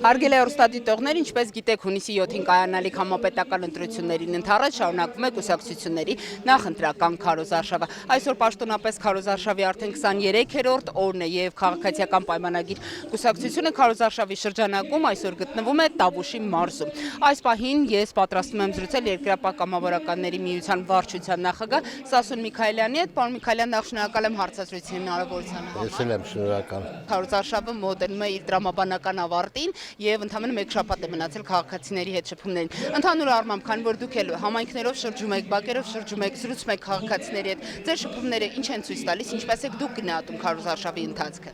Հարգելի հեռուստադիտողներ, ինչպես գիտեք, հունիսի 7-ին կայանալիք համապետական ընտրություններին ընդառաջ շարունակվում է կուսակցությունների նախընտրական քարոզարշավը։ Այսօր պաշտոնապես քարոզարշավի արդեն 23-րդ օրն է եւ քաղաքացիական պայմանագիր կուսակցությունը քարոզարշավի շրջանակում այսօր գտնվում է Տավուշի մարզում։ Այս պահին ես պատրաստվում եմ զրուցել Երկրապահ կամավորականների միության վարչության նախագահ Սասուն Միքայելյանի հետ։ Պարոն Միքայելյան, նախ շնորհակալ եմ հարցազրույցի հնարավորության համար։ Ես էլ եմ շնորհակալ։ Քարոզարշավը մոտենում է իր տրամաբանական ավարտին եւ ընդամենը մեկ շաբաթ է մնացել քաղաքացիների հետ շփումներին։ Ընդհանուր առմամբ, քանի որ դուք էլ համայնքներով շրջում եք, բակերով շրջում եք, զրուցում եք քաղաքացիների հետ, ձեր շփումները ինչ են ցույց տալիս, ինչպես եք դուք գնահատում քարոզարշավի ընթացքը։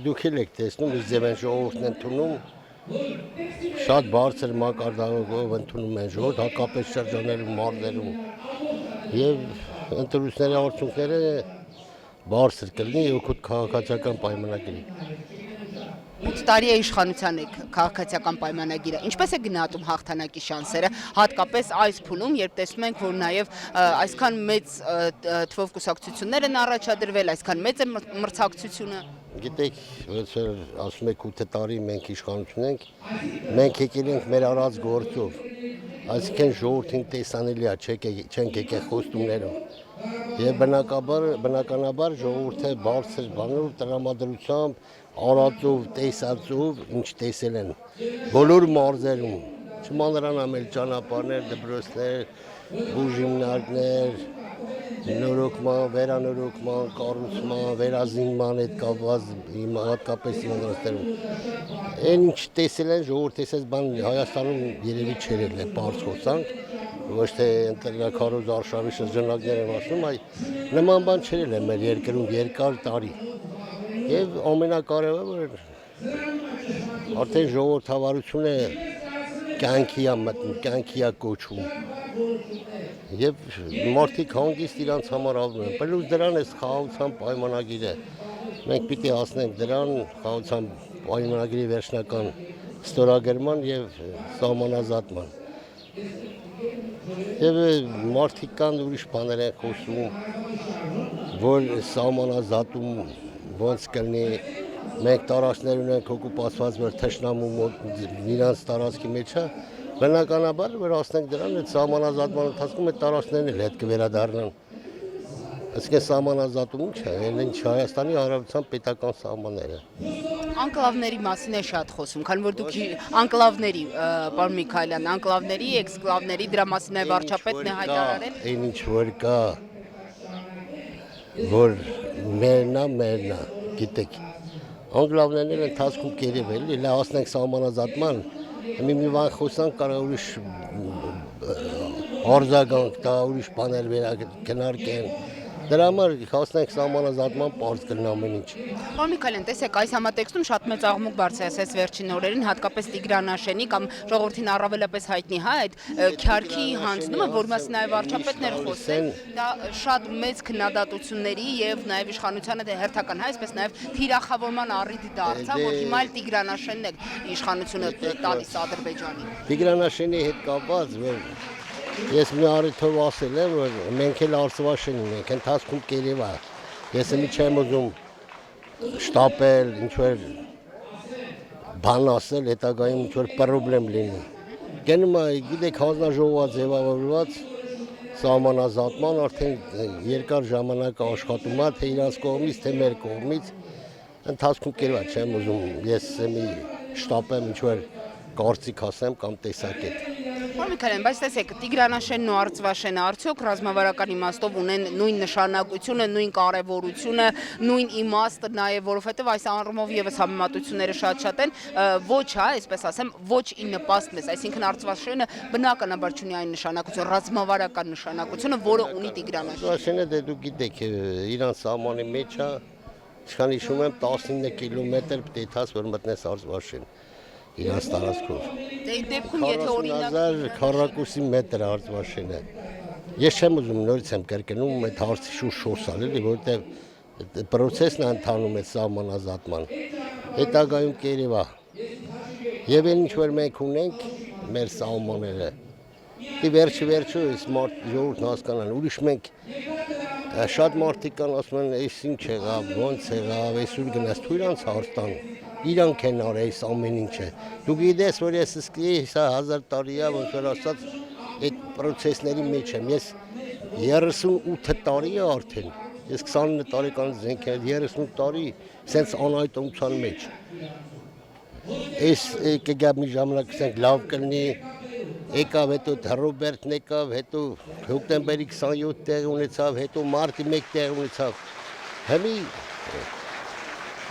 Դուք էլ եք տեսնում, իս ձև են ժողովուրդն ընդունում, շատ բարձր մակարդակով ընդունում են ժողովուրդ, հատկապես շրջաններում, մարզերում եւ ընտրությունների արդյունքները բարձր կլինի եւ օգուտ քաղաքացիական պայմանագրի։ 8 տարի է իշխանության եք քաղաքացիական պայմանագիրը։ Ինչպես է գնահատում հաղթանակի շանսերը, հատկապես այս փուլում, երբ տեսնում ենք, որ նաև այսքան մեծ թվով կուսակցություններ են առաջադրվել, այսքան մեծ է մրցակցությունը։ Գիտեք, ոնց ասում եք 8 տարի մենք իշխանություն ենք, մենք եկել ենք մեր արած գործով, այսինքն ժողովրդին տեսանելի է, չենք եկել խոստումներով։ Եվ բնականաբար ժողովուրդը բարձր բանով տրամադրությամբ, արածով, տեսածով, ինչ տեսել են բոլոր մարզերում, չմանրանամ էլ ճանապարհներ, դպրոցներ, բուժիմնարկներ, նորոգման, վերանորոգման, կառուցման, վերազինման հետ կապված հատկապես իմանալներում։ Այն ինչ տեսել են ժողովուրդ տեսած բան Հայաստանում երևի չէր ելնել, բարձ խոսանք, ոչ թե քարոզարշավի շրջանակներ եմ ասում, այ նման բան չէր ելնել մեր երկրում երկար տարի։ Եվ ամենակարևորը արդեն ժողովրդավարությունը կյանքի է մտնում, կյանքի է կոչվում։ Եվ մարդիկ հանգիստ իրանց համար ալնում են։ Պլյուս դրան է խաղաղության պայմանագիրը։ Մենք պիտի հասնենք դրան խաղաղության պայմանագրի վերջնական ստորագրման եւ սահմանազատման։ Եվ մարդիկ կան ուրիշ բաներ են խոսում, որ սահմանազատում ոնց կլինի, մենք տարածքներ ունենք օկուպացված, որ թշնամու իրանց տարածքի մեջ է, բնականաբար որ հասնենք դրան, այդ սահմանազատման ընթացքում այդ տարածքներն էլ հետ կվերադառնան։ Այսինքն սահմանազատում ինչ է, ինչ Հայաստանի Հանրապետության պետական սահմանները։ Անկլավների մասին է շատ խոսում, քանի որ դուք անկլավների, պարոն Միքայելյան, անկլավների, էքսկլավների դրա մասին է վարչապետն է հայտարարել։ Այն ինչ որ կա, որ մերնա, գիտեք, անկլավներն էլ ընթացքում կերև էլի, լա հասնենք սահմանազատման, մի բան խոսանք, կարող ուրիշ արձագանք տա, ուրիշ բաներ վերակնարկեն։ Դրա համար հասնենք սահմանազատման պարզ կլինի ամեն ինչ։ Պարոն Միքայելյան, տեսեք, այս համատեքստում շատ մեծ աղմուկ բարձրացած վերջին օրերին, հատկապես Տիգրան կամ ժողովրդին առավելապես հայտնի այդ քյարքի հանձնումը, որ մասն նաև վարչապետն էր խոսել, դա շատ մեծ քննադատությունների եւ նաև իշխանությանը հերթական հայ, այսպես նաև թիրախավորման առիթ դարձավ, որ հիմա էլ Տիգրան է իշխանությունը տալիս Ադրբեջանին։ Տիգրան հետ կապված, որ ես մի առիթով ասել եմ, որ մենք էլ Արցվաշեն ունենք, ընթացքում կերև է, ես մի չեմ ուզում շտապել, ինչ-որ բան ասել, հետագայում ինչ-որ պրոբլեմ լինի։ Գնում է, գիտեք, հանձնաժողովա ձևավորված սահմանազատման արդեն երկար ժամանակ աշխատում է, թե իրանց կողմից, թե մեր կողմից, ընթացքում կերև է, չեմ ուզում, ես մի շտապեմ, ինչ-որ կարծիք ասեմ կամ տեսակետ։ Պարոն Միքայելյան, բայց տեսեք, Տիգրանաշենն ու Արցվաշենը արդյոք ռազմավարական իմաստով ունեն նույն նշանակությունը, նույն կարևորությունը, նույն իմաստը նաև, որովհետև այս առումով եւս համեմատությունները շատ են, ոչ, այսպես ասեմ, ոչ ի նպաստ մեզ, այսինքն Արցվաշենը բնականաբար չունի այն նշանակություն, ռազմավարական նշանակությունը, որը ունի Տիգրանաշենը։ Արցվաշենը դե դուք գիտեք, իրան սահմանի մեջ է, ինչքան հիշում եմ 19 կիլոմետր պետք է թաց, որ մտնես Արցվաշեն։ Իրանց տարածքով։ Դե դեպքում եթե օրինակ քառակուսի մետր Արցվաշենը։ Ես չեմ ուզում նորից եմ կրկնում այդ հարցի շուրջ էլի, որտեղ process-ն է ընթանում այդ սահմանազատման։ Հետագայում կերև է։ Եվ այն ինչ որ մենք ունենք մեր սահմանները։ Դե վերջը ժողովուրդն հասկանան, ուրիշ մենք շատ մարդիկ կան ասում են, այս ինչ եղավ, ոնց եղավ, այսօր գնաց թույրանց հարց տան։ Իրանք են արել այս ամեն ինչը։ Դու գիտես, որ ես սկսի սա 1000 տարի է, ոնց որ ասած, այդ process-ների մեջ եմ։ Ես 38 տարի է արդեն։ Ես 29 տարեկանից զենք եմ, 38 տարի սենց անհայտության մեջ։ Այս կգա մի ժամանակ ասենք լավ կլինի, եկավ հետո Ռոբերտն եկավ, հետո հոկտեմբերի 27 տեղ ունեցավ, հետո մարտի 1 տեղ ունեցավ։ Հիմի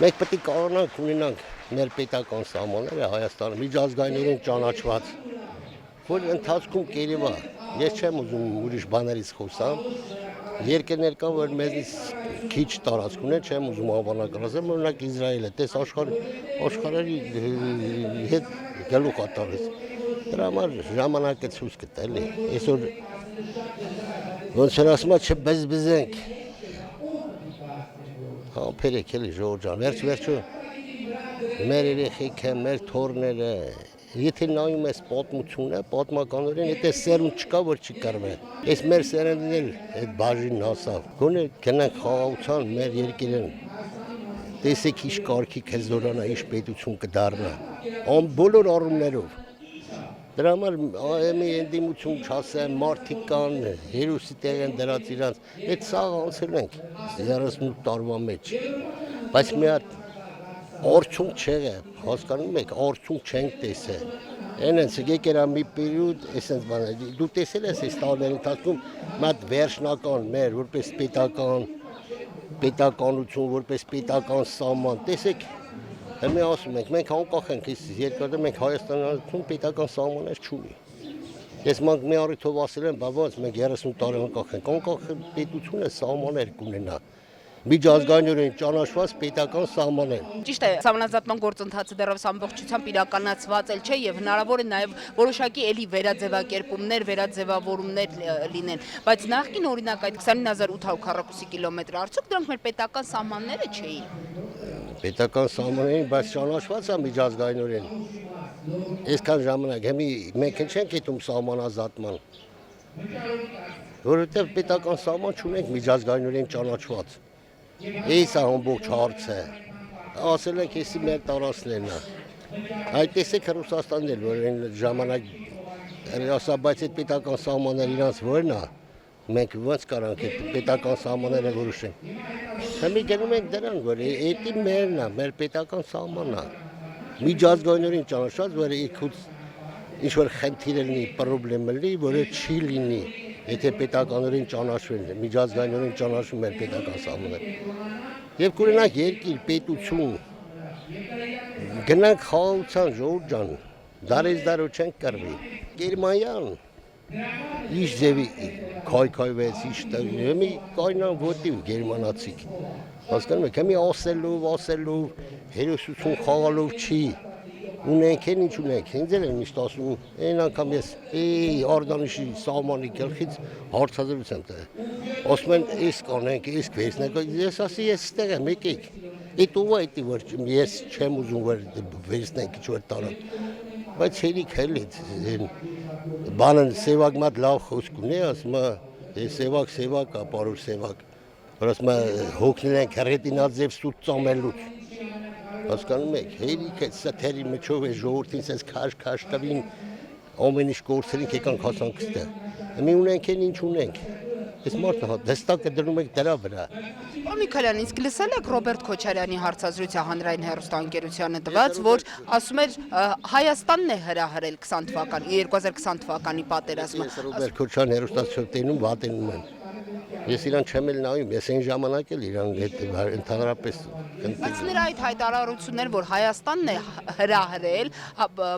մենք պետք է կարողանանք ունենանք մեր պետական սահմանները Հայաստանը միջազգայինորեն ճանաչված, որ ընթացքում կերևա, ես չեմ ուզում ուրիշ բաներից խոսամ, երկրներ կան, որ մեզնից քիչ տարածք ունեն, չեմ ուզում անվանակալ ասեմ, օրինակ Իսրայելը, տես աշխարհի հետ գլուխ ատարեց, դրա համար ժամանակը ցույց կտա, էլի, այսօր ոնց որ ասում է չբզբզենք, Համբերեք էլի ժողովուրդ ջան, վերջ-վերջո մեր երեխեքը, մեր թոռները, եթե նայում ես պատմությունը, պատմականորեն եթե սերունդ չկա, որ չի կռվի։ Այս մեր սերունդն էլ այդ բաժինն հասավ։ Գոնե գնանք խաղաղության մեր երկիրն։ Տեսեք ինչ կարգի կզորանա, ինչ պետություն կդառնա։ Բոլոր առումներով։ Դրա համար այմի ընդդիմություն չասեմ, մարդիկ կան, հերոսի տեղ են դրած իրանց, այդ սաղ անցել ենք 38 տարվա մեջ, բայց մի հատ արդյունք չեղե, հասկանում եք, արդյունք չենք տեսել, այնենց եկերա մի պերիոդ, այսենց բաներ, դու տեսել ես այս տարիների ընթացքում մի հատ վերջնական մեր, որպես պետականություն, որպես պետական սահման, տեսեք, Հիմա ասում ենք, մենք անկախ ենք, երկրորդ մենք Հայաստանում պետական սահմաններ չունի։ Ես մանք մի առիթով ասել եմ, բա ոնց մենք 30 տարի անկախ ենք, անկախ պետությունը սահմաններ կունենա։ Միջազգայինորեն ճանաչված պետական սահմաններ։ Ճիշտ է, սահմանազատման գործընթացը դեռևս ամբողջությամբ իրականացված էլ չէ եւ հնարավոր է նաեւ որոշակի էլի վերաձևակերպումներ, վերաձևավորումներ լինեն, բայց նախկին օրինակ այդ 29842 կիլոմետր արդյոք դրանք մեր պետական սահմանները չէին։ Պետական սահմաններին, բայց ճանաչված է միջազգայինորեն։ Այսքան ժամանակ հիմի մենք չենք հետում սահմանազատման։ Որովհետև պետական սահման չունենք միջազգայինորեն ճանաչված։ Այս է ամբողջ հարցը։ Ասել ենք, էսի մեր տարածքներն է։ Այդ տեսեք Ռուսաստանն էլ, որ այն ժամանակ ասա, բայց այդ պետական սահմանները իրանց որն է։ Մենք ոնց կարանք այդ պետական սահմանները որոշենք։ Հիմա գնում ենք դրան, որ էդի մերն է, մեր պետական սահմանն է։ Միջազգայինորեն ճանաչված, որ իքուց ինչ որ խնդիր լինի, խնդրեմ լինի, որը չի լինի, եթե պետականորեն ճանաչվեն, միջազգայինորեն ճանաչվում մեր պետական սահմանները։ Եվ կունենանք երկիր, պետություն, գնանք խաղաղության ժողովուրդ ջան, դարից դարով չենք կռվի։ Գերմանիան Ինչ ձևի քայքայվեց, ինչ տղի, մի կայնան ոտիվ գերմանացիք, հասկանում եք, մի ասելով, հերոսություն խաղալով չի, ունենք են ինչ ունենք, ինձ էլ են միշտ ասում, այն անգամ ես Արտանիշի սահմանի գլխից հարցազրույց եմ տվել, ասում են էս կանենք, էս կվերցնենք, ես ասի ես ստեղ եմ, եկեք, էդ ով է էդի, որ ես չեմ ուզում, որ վերցնենք ինչ որ տարան, բայց հերիք հելից, բանն սևակ մատ լավ խոսք ունի, ասում է սևակ, ապարուր սևակ, որ ասում է հոգնել ենք հրետինաձև սուտ ծամելուց, հասկանում եք, հերիք է սա թերի մեջով է ժողորդին սենց քաշ տվին, ամեն ինչ գործերինք եկանք հասանք ստեղ, մի ունենք են ինչ ունենք, ես մարդը դստակը դնում ենք դրա վրա։ Պարոն Միքայելյան, իսկ լսել եք Ռոբերտ Քոչարյանի հարցազրույցը հանրային հեռուստաընկերությանը տված, որ ասում էր Հայաստանն է հրահրել 2020 թվականի պատերազմը։ Ես Ռոբերտ Քոչարյանի հեռուստացույցերում վատենում եմ։ Ես իրան չեմ էլ նայում, ես այն ժամանակ էլ իրան հետ ընդհանրապես Բայց նրա այդ հայտարարություններ, որ Հայաստանն է հրահրել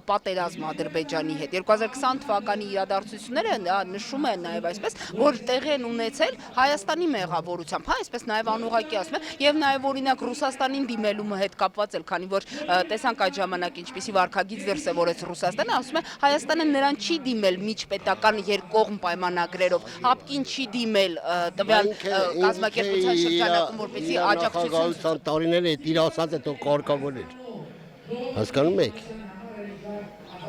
պատերազմ Ադրբեջանի հետ 2020 թվականի իրադարձությունները նշում են նաև այսպես, որ տեղի են ունեցել Հայաստանի մեղավորությամբ, հա, այսպես նաև անուղղակի ասում են, եւ նաև օրինակ Ռուսաստանին դիմելու հետ կապված էլ, քանի որ տեսանք այդ ժամանակ ինչպիսի վարքագիծ դրսևորեց Ռուսաստանը, ասում է Հայաստանը նրան չի դիմել միջպետական երկկողմ պայմանագրերով, հապկին չի դիմել տվյալ կազմակերպության շրջանակում, որպեսզի աջակցություն տարիները այդ իր ասած է թող կարգավորել։ Հասկանում եք։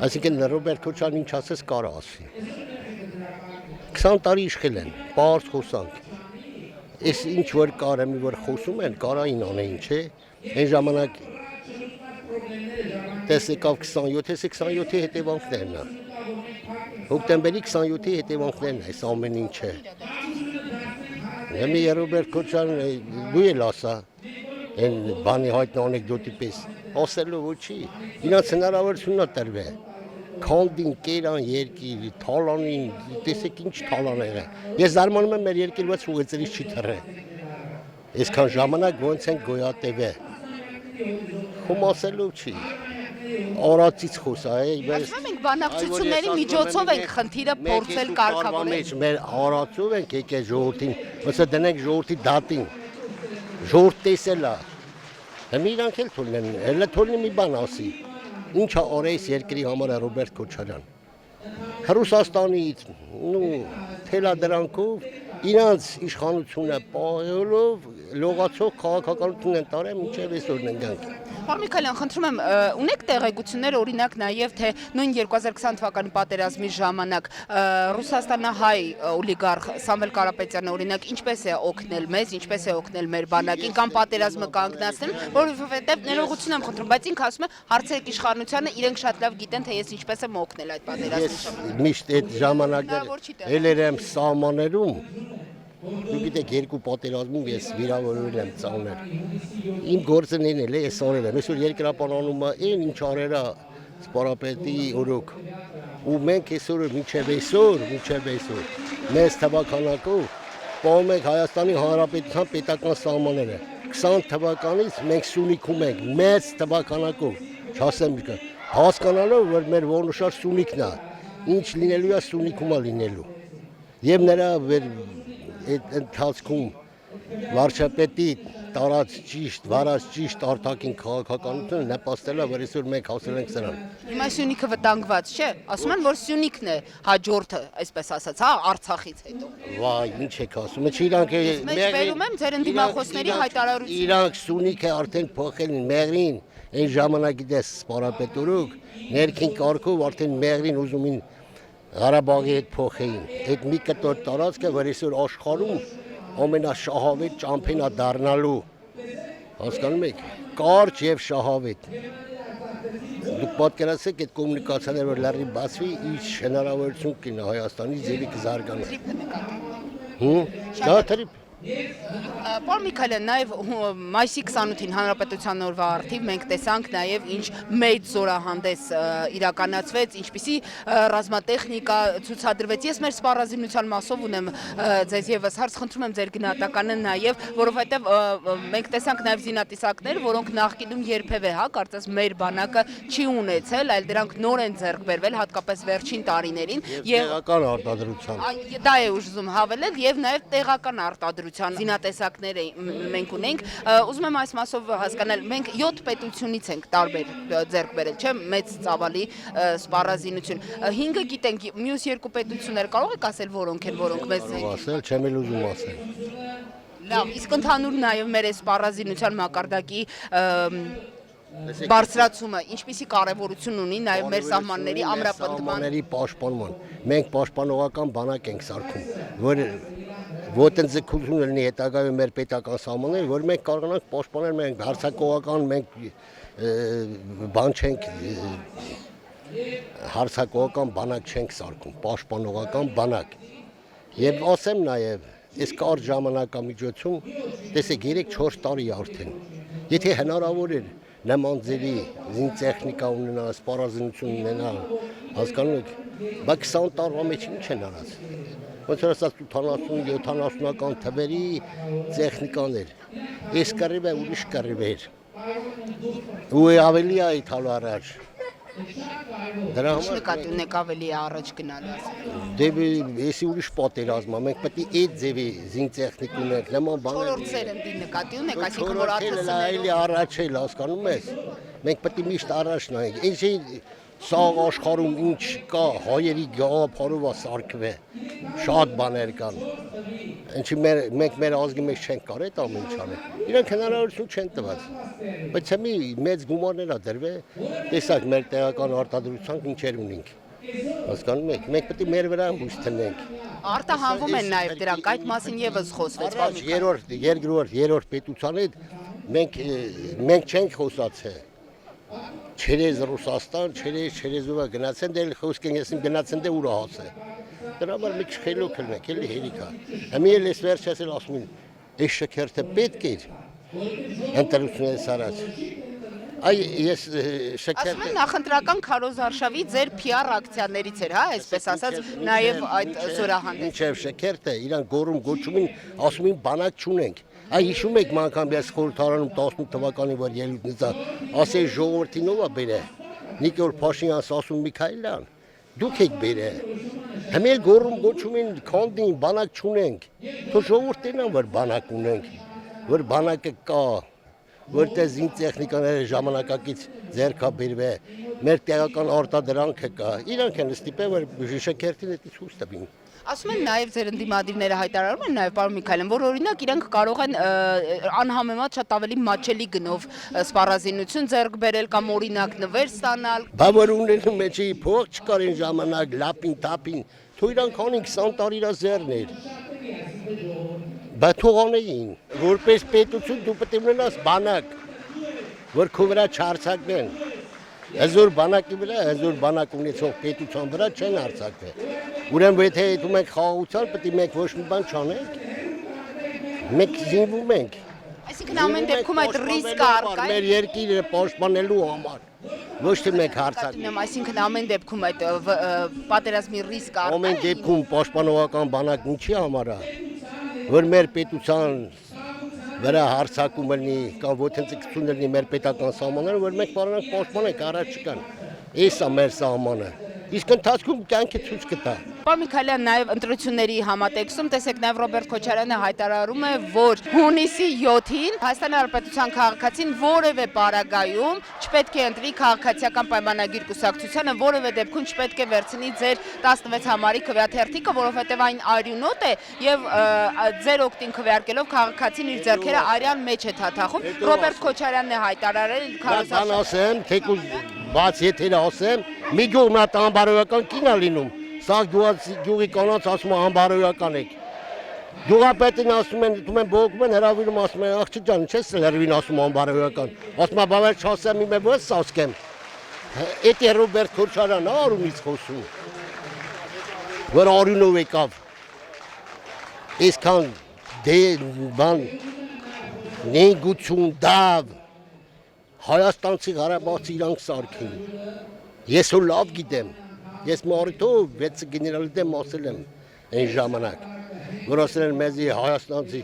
Այսինքն Ռոբերտ Քոչարյանն ինչ ասես կարա ասի։ 20 տարի իշխել են, բարձ խոսանք։ Այս ինչ որ կարա մի որ խոսում են, կարային անեին, չէ։ Այն ժամանակ տեսեկավ 27-ը 27-ի հետևանքներն է։ Հոկտեմբերի 27-ի հետևանքներն է, այս ամեն ինչը։ Հիմա Ռոբերտ Քոչարյանը դու էլ ասա, այն բանի հայտնի անեկդոտի պես, ասելով ոչի, իրաց հնարավորությունն է տրվել։ Քանդին, կերան երկիր, թալանին, տեսեք ինչ թալան եղել։ Ես զարմանում եմ մեր երկիր ոնց ուղեցրից չի թռել։ Այսքան ժամանակ ոնց են գոյատևել։ Խոմ ասելով չի։ Արածից խոսա, Ասում ենք բանակցությունների միջոցով ենք խնդիրը փորձել կարգավորել։ Մեր արածով ենք եկել ժողովրդին, ոնց դնենք ժողովրդի դատին։ Ժողովուրդ տեսել է։ Հիմա իրանք էլ թողնեն, հələ թողնի մի բան ասի։ Ինչ է օրես երկրի համար Ռոբերտ Քոչարյան։ Ռուսաստանից, թելադրանքով իրանց իշխանությունը պահելով լողացող քաղաքականություն են տարել մինչև այսօրն են գանք։ Պարոն Միքայելյան, խնդրում եմ, ունեք տեղեկություններ, օրինակ նաև թե նույն 2020 թվականի պատերազմի ժամանակ Ռուսաստանահայ օլիգարխ Սամվել Կարապետյանը օրինակ ինչպես է օգնել մեզ, ինչպես է օգնել մեր բանակին կամ պատերազմը կանգնացնել, որովհետև ներողություն եմ խնդրում, բայց ինքը ասում է հարցերեք իշխանությանը, իրենք շատ լավ գիտեն թե ես ինչպես եմ օգնել այդ պատերազմի ժամանակ։ Միշտ այդ ժամանակները ելերեմ սահմաններում Դու գիտեք երկու պատերազմում ես վիրավորվել եմ ծանր։ Իմ գործն էլ է ես անել եմ։ Այսօր երկրապանանումը այն ինչ արերա սպարապետի օրոք։ Ու մենք այսօր մինչև այսօր մեծ թվականակով պահում ենք Հայաստանի Հանրապետության պետական սահմանները։ 20 թվականից մենք Սյունիքում ենք մեծ թվականակով, չասեմ ինչ, հասկանալով որ մեր ողնուշար Սյունիքն է, ինչ լինելու է Սյունիքում է լինելու։ Եվ նրա այդ ընթացքում վարչապետի տարած ճիշտ, վարած ճիշտ արտաքին քաղաքականությունը նպաստել է, որ այսօր մենք հասել ենք սրան։ Հիմա Սյունիքը վտանգված չէ, ասում են որ Սյունիքն է հաջորդը, այսպես ասած, հա, Արցախից հետո։ Վայ, ինչ եք ասում, իրանք վերում եմ ձեր ընդդիմախոսների հայտարարություն։ Իրանք Սյունիքը արդեն փոխել են մեղրին, այն ժամանակի դες սպարապետորոք, ներքին կարգով արդեն մեղրին ուզում են Ղարաբաղի հետ փոխեին։ Այդ մի կտոր տարածքը, որ այսօր աշխարհում ամենաշահավետ ճամփին է դառնալու։ Հասկանում եք, կարճ եւ շահավետ։ Դուք պատկերացրեք այդ կոմունիկացիաները որ լրի բացվի, ինչ հնարավորություն կինա Հայաստանի ձևի կզարգանա։ Դա թրիփ։ Պարոն Միքայելյան, նաև մայիսի 28-ին Հանրապետության օրվա առթիվ մենք տեսանք նաև ինչ մեծ զորահանդես իրականացվեց, ինչպիսի ռազմատեխնիկա ցուցադրվեց։ Ես մեր սպառազինության մասով ունեմ ձեզ եւս հարց, խնդրում եմ ձեր գնահատականը նաև, որովհետև մենք տեսանք նաև զինատիսակներ, որոնք նախկինում երբևէ, հա, կարծես մեր բանակը չի ունեցել, այլ դրանք նոր են ձեռք բերվել, հատկապես վերջին տարիներին եւ տեղական արտադրության։ Դա է ուզում հավելել եւ նաև տեղական արտադրության զինատեսակներ մենք ունենք, ուզում եմ այս մասով հասկանալ, մենք 7 պետությունից ենք տարբեր ձեռք բերել, չէ՞, մեծ ծավալի սպառազինություն։ 5-ը գիտենք, մյուս 2 պետություններ կարող եք ասել որոնք են, որոնք մեզ են։ Ասել, չեմ էլ ուզում ասել։ Լավ, իսկ ընդհանուր նաև մեր սպառազինության մակարդակի բարձրացումը ինչպիսի կարևորություն ունի նաև մեր սահմանների ամրապնդման։ Պաշտպանման։ Մենք պաշտպանողական բանակ ենք սարքում, որ ոտնձգություն լինի հետագայում մեր պետական սահմանները, որ մենք կարողանանք պաշտպանել, մենք հարձակողական, մենք բան չենք հարձակողական բանակ չենք սարքում, պաշտպանողական բանակ։ Եվ ասեմ նաև, այս կարճ ժամանակամիջոցում, տեսեք 3-4 տարի արդեն, եթե հնարավոր էր նման ձևի զինտեխնիկա ունենալ, սպառազինություն ունենալ, հասկանում եք, բայց 20 տարվա մեջ ինչ են արած։ Ոնց որ ասած 80-70-ական թվերի տեխնիկաներ, այս կռիվ է ուրիշ կռիվ էր, ու ավելի է այդալ առաջ։ Դրա համար նկատի ունեք ավելի առաջ գնալու։ Դեպի էսի ուրիշ պատերազմ է, մենք պետք է այդ ձևի զինտեխնիկ ունենք, նման բաներ։ Խորհրդեր եմ դի նկատի ունեք, այսինքն որ այլ առաջ էլ հասկանում ես։ Մենք պետք է միշտ առաջ նայենք։ Էսի սաղ աշխարհում ինչ կա, հայերի գաղափարով է սարքվել։ Շատ բաներ կան։ Ինչի մենք մեր ազգի մեջ չենք կարող այդ ամեն ինչ անել։ Իրանք հնարավորություն չեն տված։ Բայց հիմա մեծ գումարներ է դրվել, տեսակ մեր տեղական արտադրության ինչեր ունենք։ Հասկանում եք, մենք պետք է մեր վրա հույս տնենք։ Արտահանվում են նաև դրանք, այդ մասին եւս խոսվեց։ Երրորդ պետության հետ մենք չենք խոսացել։ Չերեզ Ռուսաստան, չերեզ ուղա գնացեն դել խոսք են եսին գնացեն դե ուրա հասը։ Դրա համար մի քիչ խելոք ելնեք, էլի հերիքա։ Համի էլ էս վերջացել ասում են, այս շքերթը պետք է ընտրությունները սարած։ Այ ես շքերթը Ասում են նախընտրական քարոզարշավի ձեր PR ակցիաներից էր, հա, այսպես ասած, նաև այդ զորահանդես։ Ինչև շքերթը իրան գորում գոչում են, ասում են բանակ չունենք։ Այ հիշում եք անգամ ես խորհրդարանում 18 թվականին որ ելույթնից ասել ժողովրդին ով է բերե։ Նիկոլ Փաշինյան, Սասուն Միքայելյան, դուք եք բերե։ Համել գորում գոչում են քանդին բանակ չունենք։ Թող ժողովուրդն որ բանակ ունենք, որ բանակը կա, որտեղ զին տեխնիկաները ժամանակակից ձեռքա բերվե, մեր տեղական արտադրանքը կա։ Իրանք են ստիպել որ շքերթին էտի ցույց տվին։ Ասում են նաև ձեր ընդդիմադիրները հայտարարում են նաև պարոն Միքայելյան, որ օրինակ իրանք կարող են անհամեմատ շատ ավելի մաչելի գնով սպառազինություն ձեռք բերել կամ օրինակ նվեր ստանալ։ Բա որ ունեն մեջի փող չկար այն ժամանակ լապին տապին, թող իրանք անին 20 տարի իրա զերներ։ Բա թող անեին, որպես պետություն դու պետք է ունենաս բանակ, որ քո վրա չարցակվեն։ Հզոր բանակի վրա, հզոր բանակ ունեցող պետության վրա չեն արցակվել։ Ուրեմն եթե դու մենք խաղաղության պետք է մենք ոչ մի բան չանենք։ Մենք զինվում ենք։ Այսինքն ամեն դեպքում այդ ռիսկը առկա է։ Մեր երկիրը պաշտպանելու համար։ Ոչ թե մենք հարցակվենք։ Այսինքն ամեն դեպքում այդ պատերազմի ռիսկը առկա է։ Ամեն դեպքում պաշտպանողական բանակ ինչի համար է, որ մեր պետության վրա հարցակում լինի կամ ոթենցիկություն լինի մեր պետական սահմանները, որ մենք կարող ենք պաշտպանենք առաջ չկան։ Էս է մեր սահմանը։ Իսկ ընթացքում կյանքը ցույց կտա։ Պարոն Միքայելյան, նաև ընտրությունների համատեքստում տեսեք նաև Ռոբերտ Քոչարյանը հայտարարում է, որ հունիսի 7-ին Հայաստանի Հանրապետության քաղաքացին որևէ պարագայում չպետք է ընտրի քաղաքացիական պայմանագիր կուսակցությանը, որևէ դեպքում չպետք է վերցնի ձեր 16 համարի քվեաթերթիկը, որովհետև այն արյունոտ է եւ ձեր օգտին քվեարկելով քաղաքացին իր ձեռքերը արյան մեջ է թաթախում։ Ռոբերտ Քոչարյանն է հայտարարել Բան ասեմ, թեկուզ բաց եթերը ասեմ, մի գյուղ մատ անբարոյական կին է լինում։ Սա գյուղի կանանց ասում են անբարոյական եք։ Գյուղապետին ասում են, դու մեն բողոքում են հրավիրում ասում են, աղջի ջան, չես հրավիրին ասում անբարոյական։ Ասում է, բավեր չասեմ, իմ է ո՞ս ասկեմ։ Էդ է Ռոբերտ Քոչարյանն արունից խոսում։ Որ արյունով եկավ։ Այսքան դե բան նենգություն դավ Հայաստանցի Ղարաբաղցի իրանք սարքին։ Ես ու լավ գիտեմ։ Ես մորիտով 6 գեներալի դեմ ասել եմ այն ժամանակ, որ ասել են մեզի Հայաստանցի,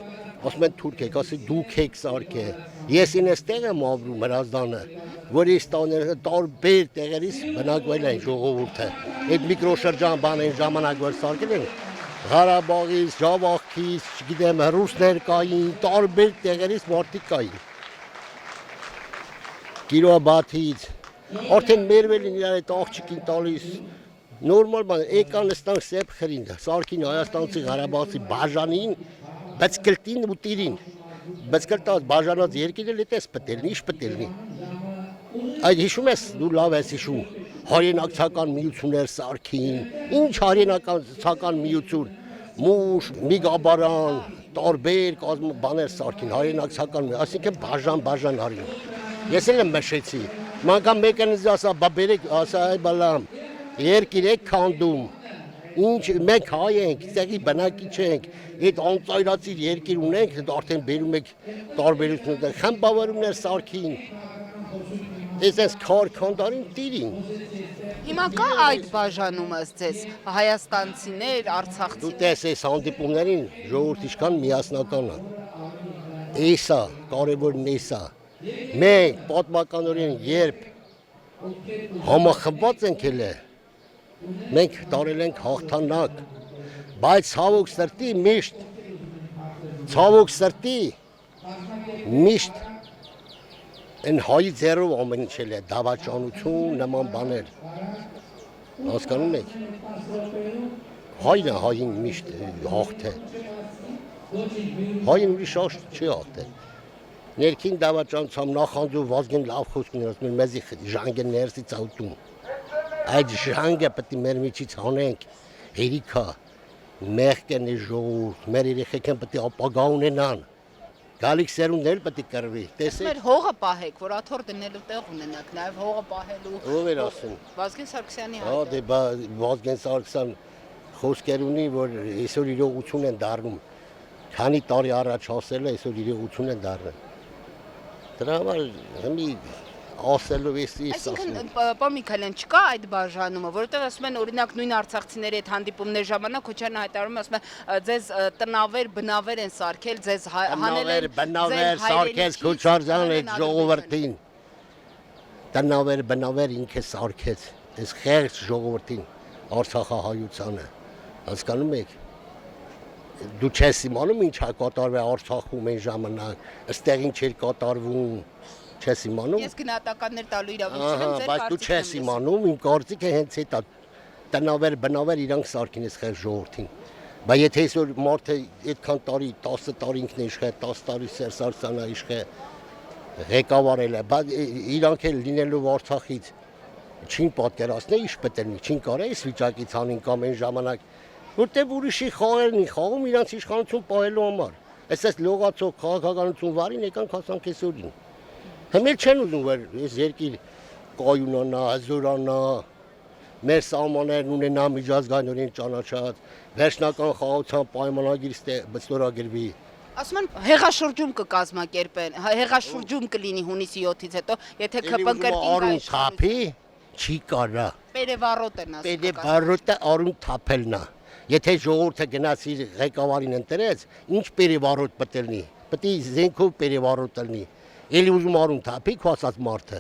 ասում են թուրք եք, ասել դուք եք սարքե։ Ես ինձ տեղ եմ ապրում Հրազդանը, որ ես տարբեր տեղերից բնակվել են ժողովուրդը։ Այդ միկրոշրջան բան այն ժամանակ որ սարքել են Ղարաբաղից, Ջավախից, չգիտեմ, ռուսներ կային, տարբեր տեղերից մարդիկ կային։ Կիրոաբաթից, արդեն մերվել են իրար այդ աղջիկին տալիս, նորմալ բան, եկան ստանք սեպ խրին, սարքին Հայաստանցի Ղարաբաղցի բաժանին, բծկլտին ու տիրին, բծկլտած բաժանած երկիրը լետես պտելնի, ինչ պտելնի։ Այդ հիշում ես, դու լավ ես հիշում, հարենակցական միություններ սարքին, ինչ հարենակցական միություն, մուշ, միգաբարան, տարբեր բաներ սարքին, հարենակցական, այսինքն բաժան հարին։ Ես էլ եմ մշեցի, մանկան մեկն ինձ ասա, բա բերեք, ասա, այ բալամ, երկիր եք քանդում, ինչ, մենք հայ ենք, տեղի բնակիչ ենք, այդ անծայրացիր երկիր ունենք, արդեն բերում եք տարբերություններ, խեմ բավարումներ սարքին, ես քարքանդարին տիրին։ Հիմա կա այդ բաժանումը ձեզ, հայաստանցիներ, արցախցիներ։ Դու տես այս հանդիպումներին ժողովուրդ ինչքան միասնական է, էսա, կարևորն էսա, մենք պատմականորեն երբ համախմբված ենք էլ է, մենք տարել ենք հաղթանակ, բայց ցավոք սրտի միշտ են հայի ձեռով ամեն ինչ էլ է, դավաճանություն, նման բաներ, հասկանում եք, հայն է հային միշտ հաղթե, հային ուրիշ չի հաղթել, ներքին դավաճանությամբ նախանձու Վազգեն լավ խոսք ուներ, ասում են մեզի ժանգը ներսից աղտում, այդ ժանգը պետք է մեր միջից հանենք, հերիքա, մեղք են ժողովուրդ, մեր երեխեքն պետք է ապագա ունենան, Գալիք սերունդներ պետք է կռվի։ Տեսեք։ Մեր հողը պահեք, որ աթոռ դնելու տեղ ունենաք, նաև հողը պահելու։ Ով էր ասում։ Վազգեն Սարգսյանի Հա, հայտը։ դե Վազգեն Սարգսյան խոսքեր ունի, որ այսօր իրողություն են դառնում։ Քանի տարի առաջ ասել է, այսօր իրողություն են դառնում։ Դրա համար հիմի ասելով էսի Այսինքն պարոն Միքայելյան չկա այդ բաժանումը, որովհետև ասում են օրինակ նույն արցախցիների այդ հանդիպումների ժամանակ Քոչարյանը հայտարարում է, ասում է ձեզ տնավեր, բնավեր են սարքել, ձեզ հանել են բնավեր սարքեց Քոչարյանը այդ ժողովրդին։ Տնավեր, բնավեր ինքը սարքեց, այս խեղճ ժողովրդին, Արցախահայությանը։ Հասկանում եք։ Դու չես իմանում ինչ է կատարվել Արցախում այն ժամանակ, ըստեղ ինչ էր կատարվում, չես իմանում։ Ես գնահատականներ տալու իրավունք չունեմ, ձեր բայց դու չես իմանում, իմ կարծիքը հենց այդ է։ Տնավեր, բնավեր իրանք սարքին այս խեղ ժողովրդին։ Բայց եթե այսօր մարդը այդքան տարի, 10 տարի ինքն է իշխել, 10 տարի Սերժ Սարգսյանը իշխել, ղեկավարել է, բայց իրանք էլ լինելով Արցախից չին պատկերացնել, ինչ պետք է լինի, չին կարել այս վիճակից անին կամ այն ժամանակ, որտեղ ուրիշի խաղերն են խաղում իրանք իշխանություն պահելու համար։ Այսպես լողացող քաղաքականություն վարին եկանք հասանք այսօրին։ Հիմա չեն ուզում որ այս երկիր կայունանա, հզորանա, մեր սահմաններն ունենա միջազգայինորեն ճանաչած, վերջնական խաղաղության պայմանագիր ստորագրվի։ Ասում են հեղաշրջում կկազմակերպեն, հեղաշրջում կլինի հունիսի 7-ից հետո, եթե ԿՊ-ն Արուն թափի, չի կարա։ Պերևարոտ են ասում։ Պերևարոտը արուն թափելն է։ Եթե ժողովուրդը գնաց իր ղեկավարին ընտրեց, ինչ պերևարոտ պետք է լինի։ Պետք է զենքով պերևարոտ լինի։ Էլի ուզում արուն թափի, քո ասած մարդը։